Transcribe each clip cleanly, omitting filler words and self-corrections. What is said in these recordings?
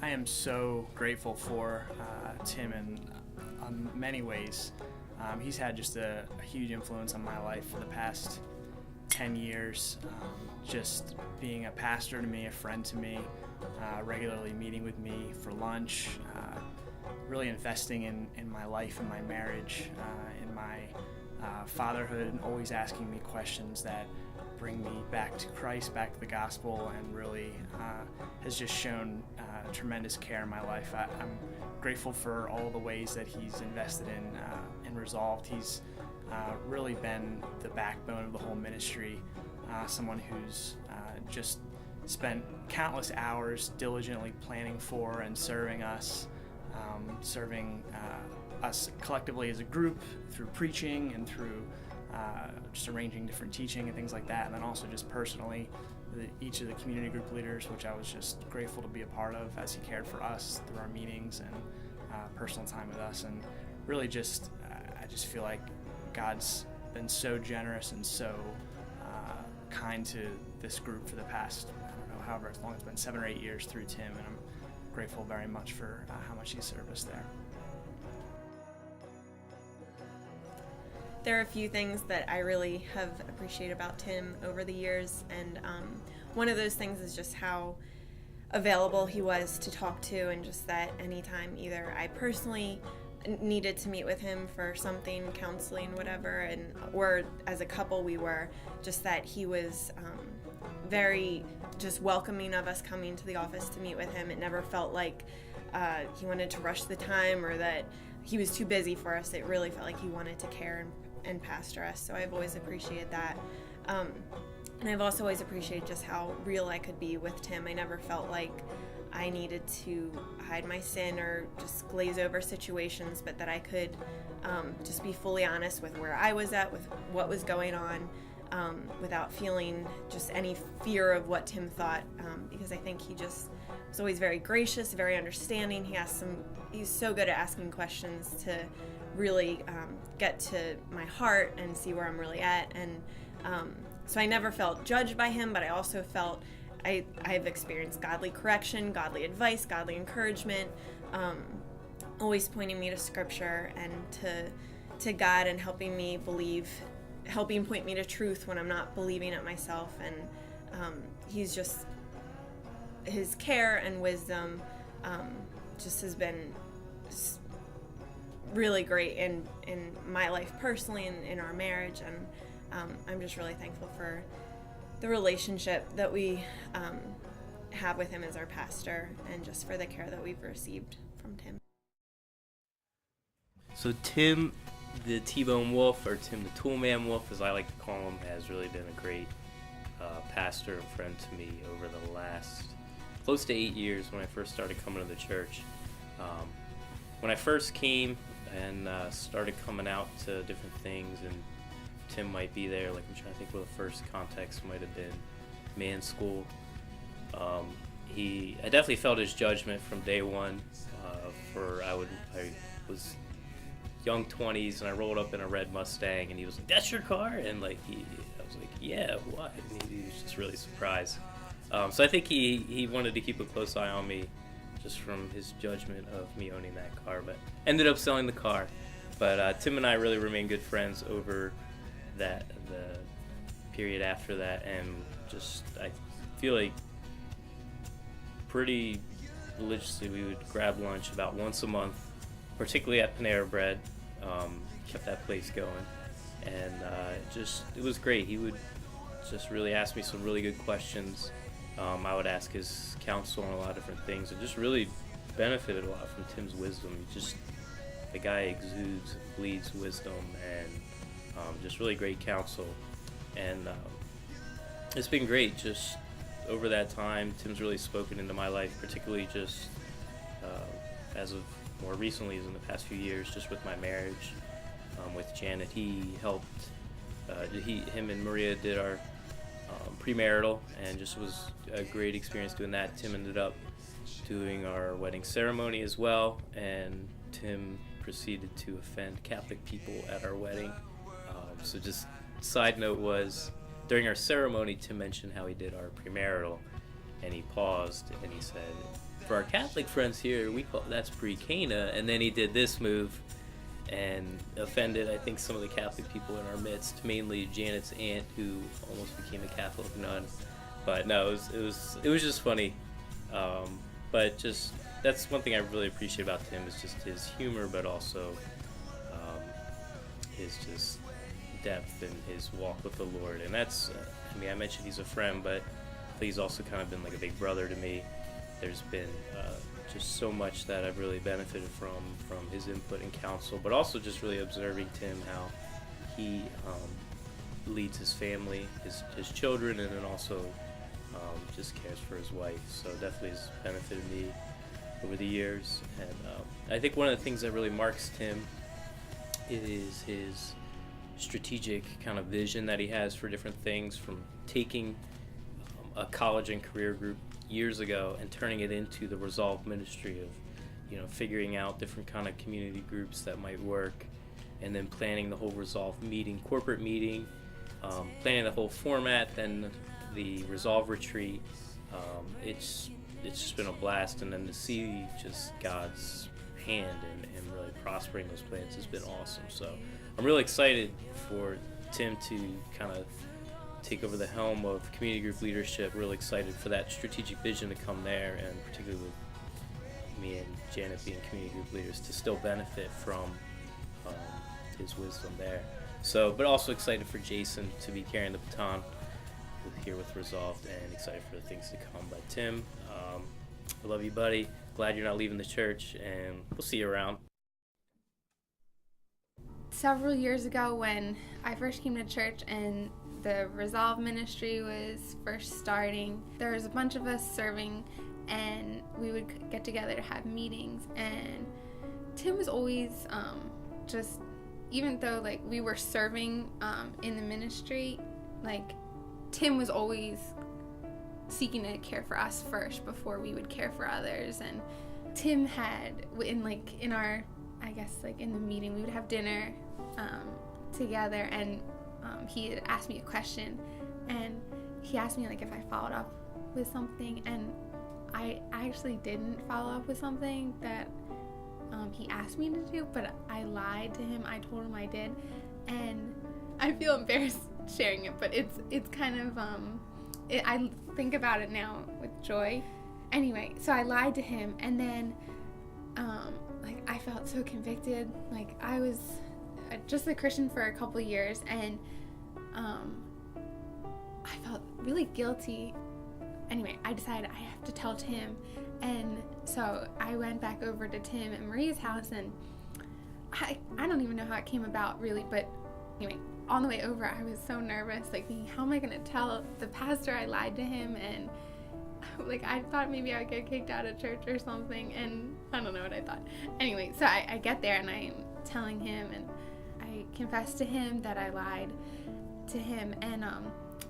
I am so grateful for Tim in many ways. He's had just a huge influence on my life for the past 10 years, just being a pastor to me, a friend to me, regularly meeting with me for lunch, really investing in my life and my marriage, in my fatherhood, and always asking me questions that bring me back to Christ, back to the gospel, and really has just shown tremendous care in my life. I'm grateful for all the ways that he's invested in Resolved. He's really been the backbone of the whole ministry, someone who's just spent countless hours diligently planning for and serving us, serving us collectively as a group through preaching and through just arranging different teaching and things like that, and then also just personally each of the community group leaders, which I was just grateful to be a part of as he cared for us through our meetings and personal time with us. And really just I just feel like God's been so generous and so kind to this group for the past, I don't know, however long it's been, 7 or 8 years through Tim, and I'm grateful very much for how much he served us there. There are a few things that I really have appreciated about Tim over the years, and one of those things is just how available he was to talk to, and just that anytime either I personally needed to meet with him for something, counseling, whatever, or as a couple we were, just that he was very just welcoming of us coming to the office to meet with him. It never felt like he wanted to rush the time or that he was too busy for us. It really felt like he wanted to care and pastor us, so I've always appreciated that. And I've also always appreciated just how real I could be with Tim. I never felt like I needed to hide my sin or just glaze over situations, but that I could just be fully honest with where I was at, with what was going on, without feeling just any fear of what Tim thought, because I think he just was always very gracious, very understanding. He's so good at asking questions to really get to my heart and see where I'm really at, and so I never felt judged by him, but I also felt I've experienced godly correction, godly advice, godly encouragement, always pointing me to Scripture and to God, and helping point me to truth when I'm not believing it myself. And he's just, his care and wisdom just has been really great in my life personally and in our marriage, and I'm just really thankful for the relationship that we have with him as our pastor, and just for the care that we've received from Tim. So Tim, the T-Bone Wolf, or Tim the Toolman Wolf, as I like to call him, has really been a great pastor and friend to me over the last close to 8 years when I first started coming to the church. When I first came and started coming out to different things, and Tim might be there, like I'm trying to think what the first context might have been, man school. I definitely felt his judgment from day one. I was young 20s, and I rolled up in a red Mustang, and he was like, "That's your car?" And I was like, "Yeah, why?" And he was just really surprised. So I think he wanted to keep a close eye on me, just from his judgment of me owning that car, but ended up selling the car. But Tim and I really remained good friends over the period after that, and just I feel like pretty religiously we would grab lunch about once a month, particularly at Panera Bread. Kept that place going, and it was great. He would just really ask me some really good questions. I would ask his counsel on a lot of different things, and just really benefited a lot from Tim's wisdom. The guy exudes and bleeds wisdom, and just really great counsel. And it's been great just over that time. Tim's really spoken into my life, particularly just as of more recently, as in the past few years, just with my marriage with Janet. He helped, him and Maria did our premarital, and just was a great experience doing that. Tim ended up doing our wedding ceremony as well, and Tim proceeded to offend Catholic people at our wedding. So just side note was, during our ceremony, Tim mentioned how he did our premarital, and he paused and he said, "For our Catholic friends here, we call that's pre-Cana," and then he did this move and offended, I think, some of the Catholic people in our midst, mainly Janet's aunt, who almost became a Catholic nun. But no, it was just funny. But just that's one thing I really appreciate about Tim is just his humor, but also his just depth in his walk with the Lord. And that's, I mean, I mentioned he's a friend, but he's also kind of been like a big brother to me. There's been just so much that I've really benefited from his input and counsel, but also just really observing Tim, how he leads his family, his children, and then also just cares for his wife. So definitely has benefited me over the years. And I think one of the things that really marks Tim is his strategic kind of vision that he has for different things, from taking a college and career group years ago and turning it into the Resolve ministry of, you know, figuring out different kind of community groups that might work, and then planning the whole Resolve meeting, corporate meeting, planning the whole format, then the Resolve retreat. It's just been a blast, and then to see just God's hand and really prospering those plans has been awesome. So I'm really excited for Tim to kind of take over the helm of community group leadership. Really excited for that strategic vision to come there, and particularly with me and Janet being community group leaders, to still benefit from his wisdom there. So, but also excited for Jason to be carrying the baton here with Resolved, and excited for the things to come. But Tim, I love you, buddy. Glad you're not leaving the church, and we'll see you around. Several years ago, when I first came to church and the Resolve ministry was first starting, there was a bunch of us serving, and we would get together to have meetings. And Tim was always just, even though like we were serving in the ministry, like Tim was always seeking to care for us first before we would care for others. And Tim had in our, I guess like in the meeting, we would have dinner together, and he had asked me a question, and he asked me like if I followed up with something, and I actually didn't follow up with something that he asked me to do, but I lied to him. I told him I did, and I feel embarrassed sharing it, but it's kind of I think about it now with joy. Anyway, so I lied to him, and then like I felt so convicted. Like I was just a Christian for a couple years, and I felt really guilty. Anyway, I decided I have to tell Tim, and so I went back over to Tim and Maria's house, and I don't even know how it came about really, but anyway, on the way over I was so nervous, like thinking, how am I going to tell the pastor I lied to him? And like I thought maybe I would get kicked out of church or something, and I don't know what I thought. Anyway, so I get there and I'm telling him, and I confess to him that I lied to him, and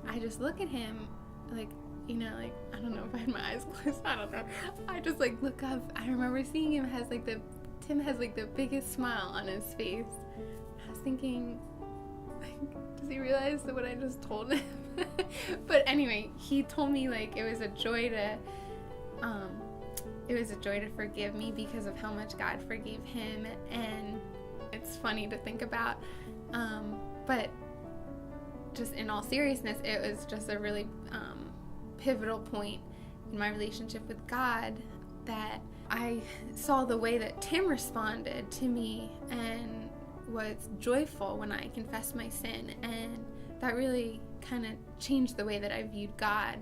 I just look at him like, you know, like I don't know if I had my eyes closed, I don't know. I just like look up. I remember seeing him Tim has like the biggest smile on his face. I was thinking, like, does he realize what I just told him? But anyway, he told me like it was a joy to forgive me because of how much God forgave him, and it's funny to think about. But just in all seriousness, it was just a really pivotal point in my relationship with God, that I saw the way that Tim responded to me and was joyful when I confessed my sin, and that really kind of changed the way that I viewed God.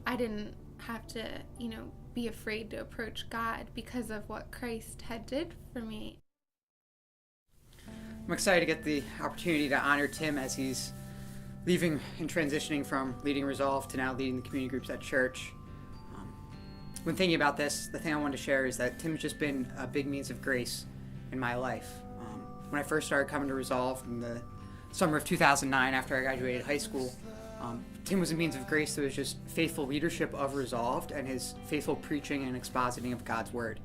I didn't have to, you know, be afraid to approach God because of what Christ had did for me. I'm excited to get the opportunity to honor Tim as he's leaving and transitioning from leading Resolve to now leading the community groups at church. When thinking about this, the thing I wanted to share is that Tim's just been a big means of grace in my life. When I first started coming to Resolve in the summer of 2009 after I graduated high school, Tim was a means of grace that was just faithful leadership of Resolved and his faithful preaching and expositing of God's Word.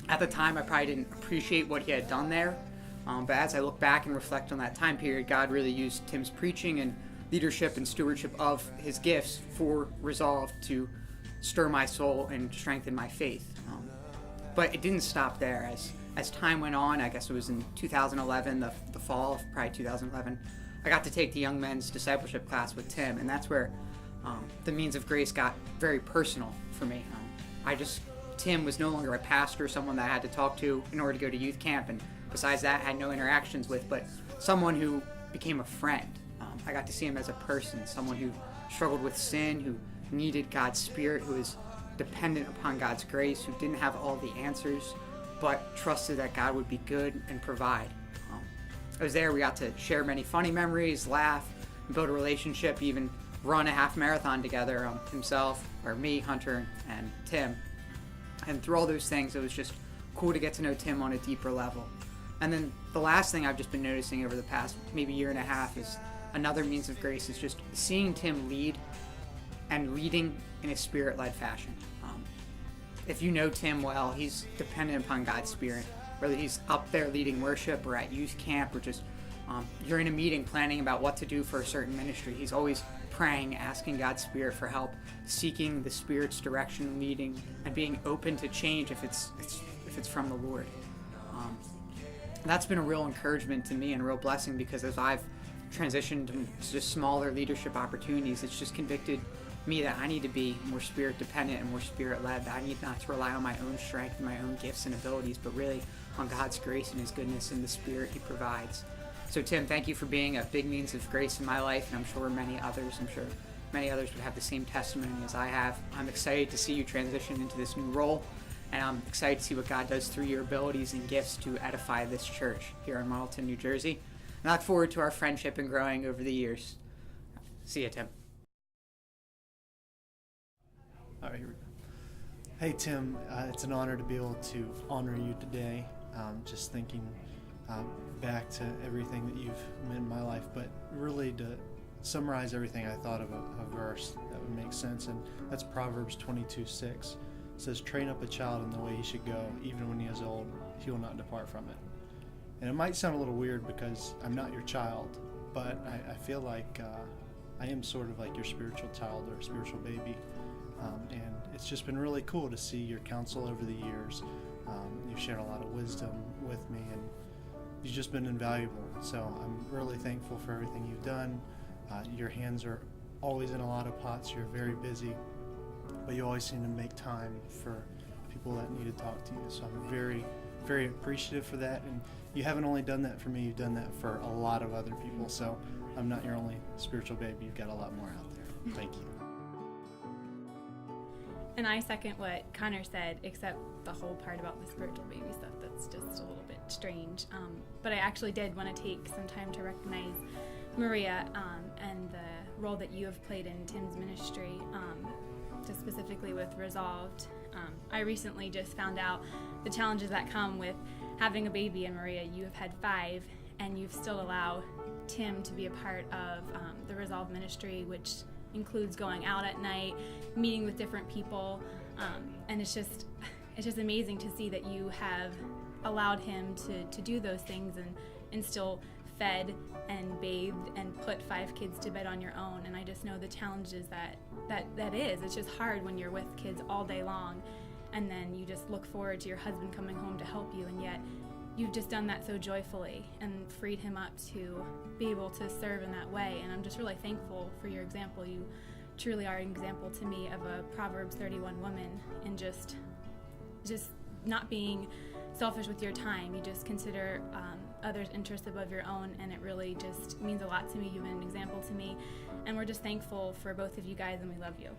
At the time, I probably didn't appreciate what he had done there, but as I look back and reflect on that time period, God really used Tim's preaching and leadership and stewardship of his gifts for Resolve to stir my soul and strengthen my faith. But it didn't stop there. As time went on, I guess it was in 2011, the fall of probably 2011, I got to take the young men's discipleship class with Tim, and that's where the means of grace got very personal for me. Tim was no longer a pastor, someone that I had to talk to in order to go to youth camp, and besides that, I had no interactions with, but someone who became a friend. I got to see him as a person, someone who struggled with sin, who needed God's Spirit, who was dependent upon God's grace, who didn't have all the answers, but trusted that God would be good and provide. I was there, we got to share many funny memories, laugh, build a relationship, even run a half marathon together, me, Hunter, and Tim. And through all those things, it was just cool to get to know Tim on a deeper level. And then the last thing I've just been noticing over the past maybe year and a half is another means of grace is just seeing Tim lead and leading in a Spirit-led fashion. If you know Tim well, he's dependent upon God's Spirit, whether he's up there leading worship or at youth camp or just you're in a meeting planning about what to do for a certain ministry. He's always praying, asking God's Spirit for help, seeking the Spirit's direction, leading, and being open to change if it's from the Lord. That's been a real encouragement to me and a real blessing, because as I've transitioned to just smaller leadership opportunities, it's just convicted me that I need to be more Spirit dependent and more Spirit led, that I need not to rely on my own strength and my own gifts and abilities, but really on God's grace and His goodness and the Spirit He provides. So Tim, thank you for being a big means of grace in my life, and I'm sure many others would have the same testimony as I have. I'm excited to see you transition into this new role, and I'm excited to see what God does through your abilities and gifts to edify this church here in Marlton, New Jersey. And I look forward to our friendship and growing over the years. See you, Tim. All right, here we go. Hey, Tim, it's an honor to be able to honor you today. Just thinking back to everything that you've meant in my life, but really to summarize everything, I thought of a verse that would make sense, and that's Proverbs 22:6. It says, "Train up a child in the way he should go, even when he is old, he will not depart from it." And it might sound a little weird because I'm not your child, but I feel like I am sort of like your spiritual child or spiritual baby. And it's just been really cool to see your counsel over the years. You've shared a lot of wisdom with me, and you've just been invaluable. So I'm really thankful for everything you've done. Your hands are always in a lot of pots. You're very busy, but you always seem to make time for people that need to talk to you. So I'm very, very appreciative for that. And you haven't only done that for me, you've done that for a lot of other people. So I'm not your only spiritual baby. You've got a lot more out there. Thank you. And I second what Connor said, except the whole part about the spiritual baby stuff, that's just a little bit strange. But I actually did want to take some time to recognize Maria and the role that you have played in Tim's ministry, just specifically with Resolved. I recently just found out the challenges that come with having a baby, and Maria, you have had 5, and you've still allowed Tim to be a part of the Resolve ministry, which includes going out at night, meeting with different people, and it's just amazing to see that you have allowed him to do those things and still fed and bathed and put 5 kids to bed on your own. And I just know the challenges that is. It's just hard when you're with kids all day long, and then you just look forward to your husband coming home to help you, and yet you've just done that so joyfully and freed him up to be able to serve in that way. And I'm just really thankful for your example. You truly are an example to me of a Proverbs 31 woman, and just not being selfish with your time. You just consider others' interests above your own, and it really just means a lot to me. You've been an example to me, and we're just thankful for both of you guys, and we love you.